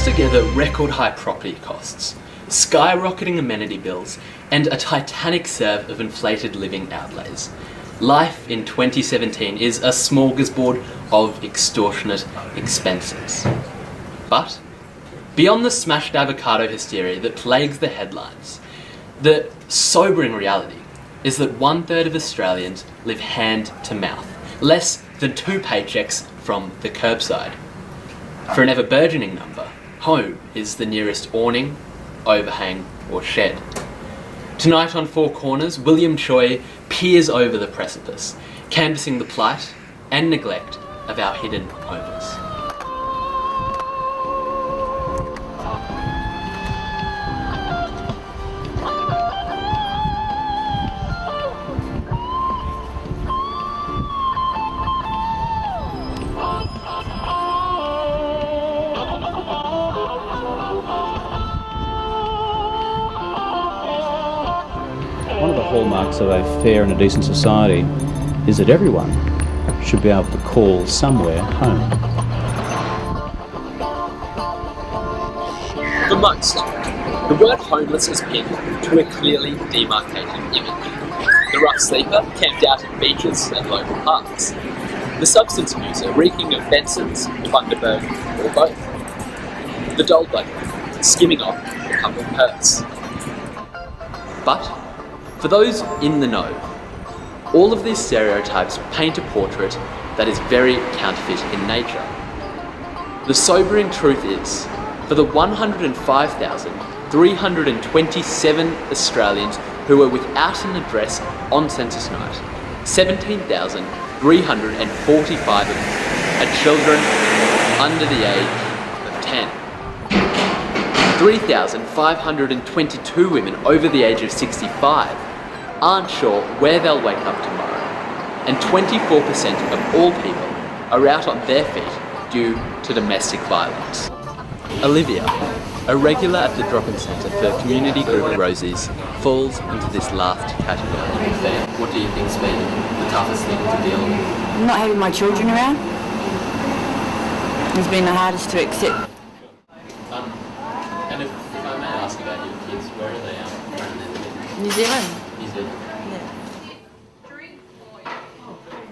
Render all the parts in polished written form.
together record high property costs, skyrocketing amenity bills, and a titanic serve of inflated living outlays. Life in 2017 is a smorgasbord of extortionate expenses. But beyond the smashed avocado hysteria that plagues the headlines, the sobering reality is that 1/3 of Australians live hand to mouth, less than 2 paychecks from the curbside. For an ever-burgeoning number, home is the nearest awning, overhang or shed. Tonight on Four Corners, William Choy peers over the precipice, canvassing the plight and neglect of our hidden homeless. One of the hallmarks of a fair and a decent society is that everyone should be able to call somewhere home. For most, the word homeless is pinned to a clearly demarcated image. The rough sleeper camped out at beaches and local parks. The substance abuser reeking of Benson's, Bundaberg or both. The dull budget skimming off a couple of perks. But for those in the know, all of these stereotypes paint a portrait that is very counterfeit in nature. The sobering truth is, for the 105,327 Australians who were without an address on census night, 17,345 of them are children under the age of 10. 3,522 women over the age of 65 aren't sure where they'll wake up tomorrow, and 24% of all people are out on their feet due to domestic violence. Olivia, a regular at the drop-in centre for community group Rosies, falls into this last category. What do you think's been the toughest thing to deal with? Not having my children around has been the hardest to accept. And if I may ask about your kids, where are they currently? New Zealand. New Zealand.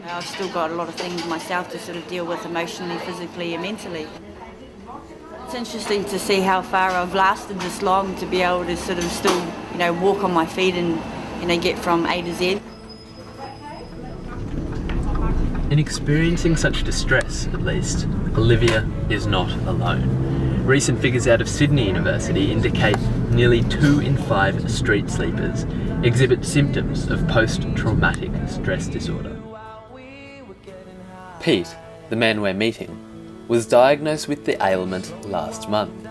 I've still got a lot of things myself to sort of deal with emotionally, physically and mentally. It's interesting to see how far I've lasted this long to be able to sort of still, walk on my feet and, get from A to Z. In experiencing such distress, at least, Olivia is not alone. Recent figures out of Sydney University indicate nearly 2 in 5 street sleepers exhibit symptoms of post-traumatic stress disorder. Pete, the man we're meeting, was diagnosed with the ailment last month.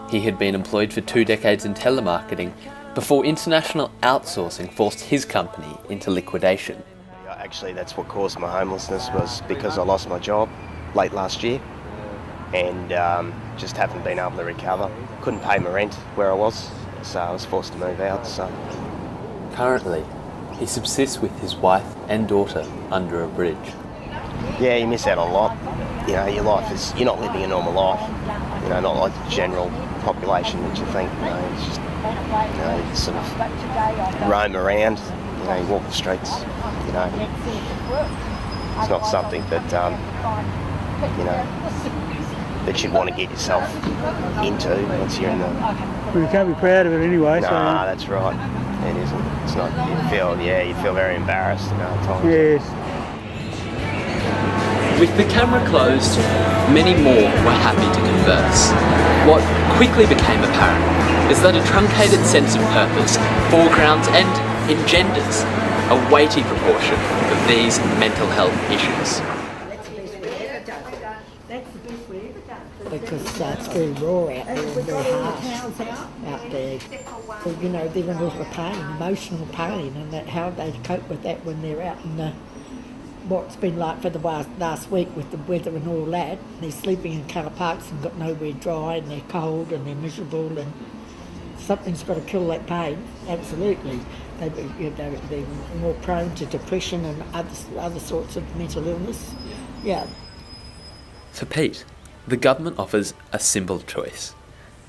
He had been employed for 2 decades in telemarketing before international outsourcing forced his company into liquidation. Actually, that's what caused my homelessness, was because I lost my job late last year and just haven't been able to recover. Couldn't pay my rent where I was, so I was forced to move out. Currently, he subsists with his wife and daughter under a bridge. Yeah, you miss out on a lot. Your life is, you're not living a normal life. Not like the general population that you think. It's just, you sort of roam around. You walk the streets. It's not something that that you'd want to get yourself into once you're in the. Well, you can't be proud of it anyway. Nah, that's right. It isn't. It's not. You feel very embarrassed at times. Yes. With the camera closed, many more were happy to converse. What quickly became apparent is that a truncated sense of purpose foregrounds and engenders a weighty proportion of these mental health issues. Because it's very raw out there and very harsh out there. So, dealing with the pain, emotional pain, and how they cope with that when they're out in what's been like for the last week with the weather and all that. They're sleeping in car parks and got nowhere dry, and they're cold and they're miserable, and something's got to kill that pain, absolutely. They're more prone to depression and other sorts of mental illness. Yeah. For Pete, The government offers a simple choice: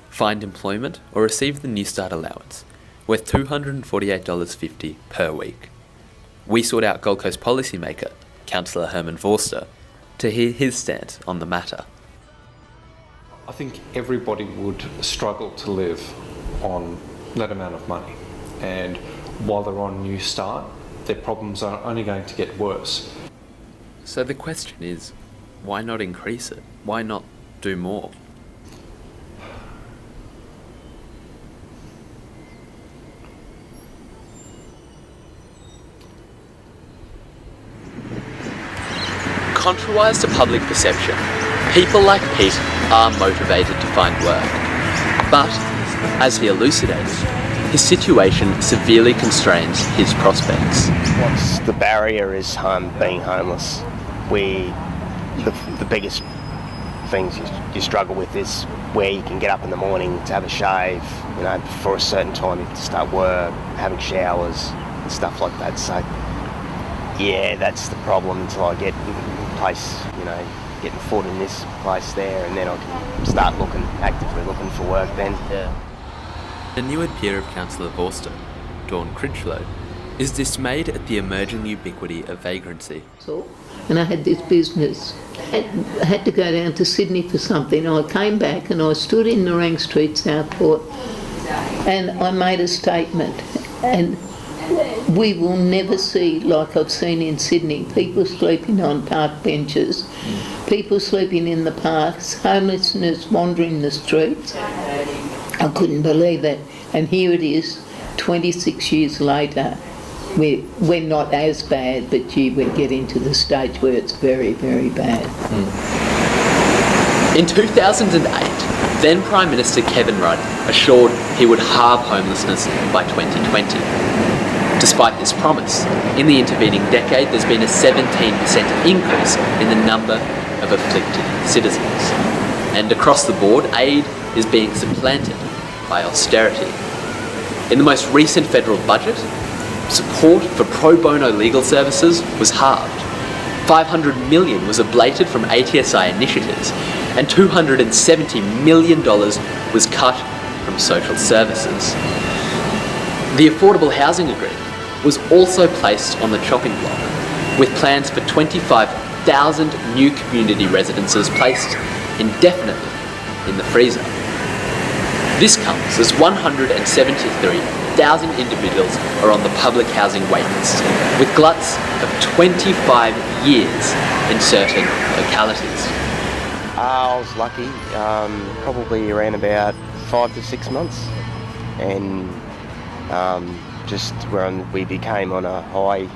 find employment or receive the New Start allowance, worth $248.50 per week. We sought out Gold Coast policymaker, Councillor Hermann Vorster, to hear his stance on the matter. I think everybody would struggle to live on that amount of money, and while they're on New Start, their problems are only going to get worse. So the question is, why not increase it? Why not do more? Contrariwise to public perception, people like Pete are motivated to find work. But, as he elucidated, his situation severely constrains his prospects. What's the barrier is being homeless. The biggest things you struggle with is where you can get up in the morning to have a shave, before a certain time you have to start work, having showers and stuff like that. So, yeah, that's the problem until I get a place, getting foot in this place there, and then I can start actively looking for work then. Yeah. A new peer of Councillor Vorster, Crichlow, is dismayed at the emerging ubiquity of vagrancy. And I had this business. I had to go down to Sydney for something. I came back and I stood in Narang Street, Southport, and I made a statement. And we will never see, like I've seen in Sydney, people sleeping on park benches, people sleeping in the parks, homelessness wandering the streets. I couldn't believe that. And here it is, 26 years later. We're not as bad, but we're getting to the stage where it's very, very bad. In 2008, then Prime Minister Kevin Rudd assured he would halve homelessness by 2020. Despite this promise, in the intervening decade there's been a 17% increase in the number of afflicted citizens. And across the board, aid is being supplanted by austerity. In the most recent federal budget, support for pro bono legal services was halved. $500 million was ablated from ATSI initiatives, and $270 million was cut from social services. The affordable housing agreement was also placed on the chopping block, with plans for 25,000 new community residences placed indefinitely in the freezer. This comes as 173,000 individuals are on the public housing waitlist, with gluts of 25 years in certain localities. I was lucky, probably around about 5 to 6 months, and just when we became on a high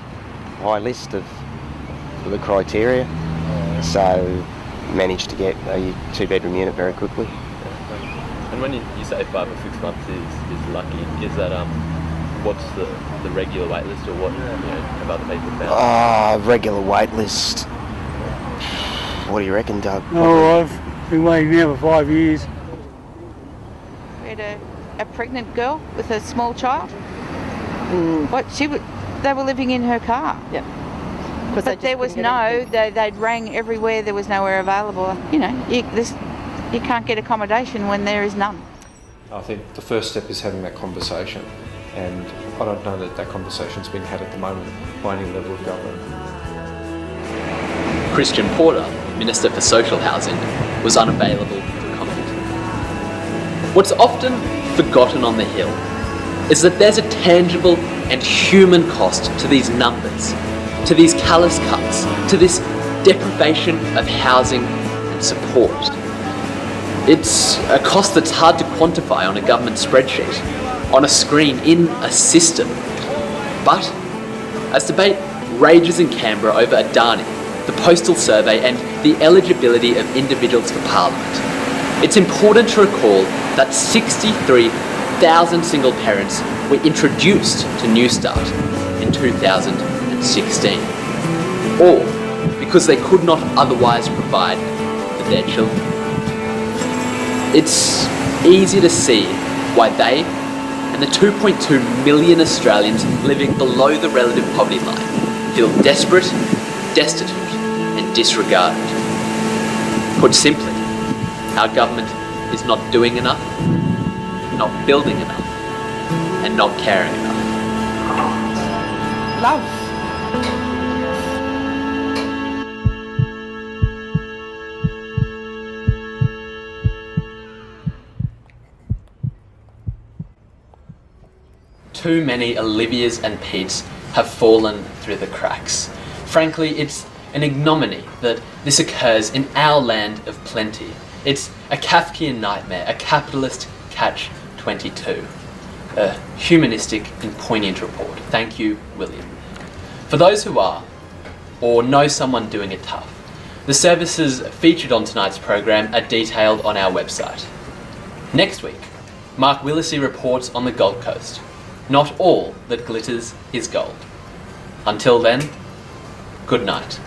list of the criteria, so managed to get a 2-bedroom unit very quickly. And when you say 5 or 6 months is lucky, is that what's the regular wait list, or what have other people found? Regular wait list. What do you reckon, Doug? Oh, I've been waiting now for 5 years. We had a pregnant girl with a small child. They were living in her car. Yep. But there was they'd rang everywhere, there was nowhere available. You can't get accommodation when there is none. I think the first step is having that conversation, and I don't know that conversation's being had at the moment by any level of government. Christian Porter, Minister for Social Housing, was unavailable for comment. What's often forgotten on the Hill is that there's a tangible and human cost to these numbers, to these callous cuts, to this deprivation of housing and support. It's a cost that's hard to quantify on a government spreadsheet, on a screen, in a system. But as debate rages in Canberra over Adani, the postal survey and the eligibility of individuals for Parliament, it's important to recall that 63,000 single parents were introduced to New Start in 2016, all because they could not otherwise provide for their children. It's easy to see why they and the 2.2 million Australians living below the relative poverty line feel desperate, destitute and disregarded. Put simply, Our government is not doing enough, not building enough, and not caring enough. Love. Too many Olivias and Petes have fallen through the cracks. Frankly, it's an ignominy that this occurs in our land of plenty. It's a Kafkian nightmare, a capitalist catch-22. A humanistic and poignant report. Thank you, William. For those who are, or know someone doing it tough, the services featured on tonight's program are detailed on our website. Next week, Mark Willisey reports on the Gold Coast. Not all that glitters is gold. Until then, good night.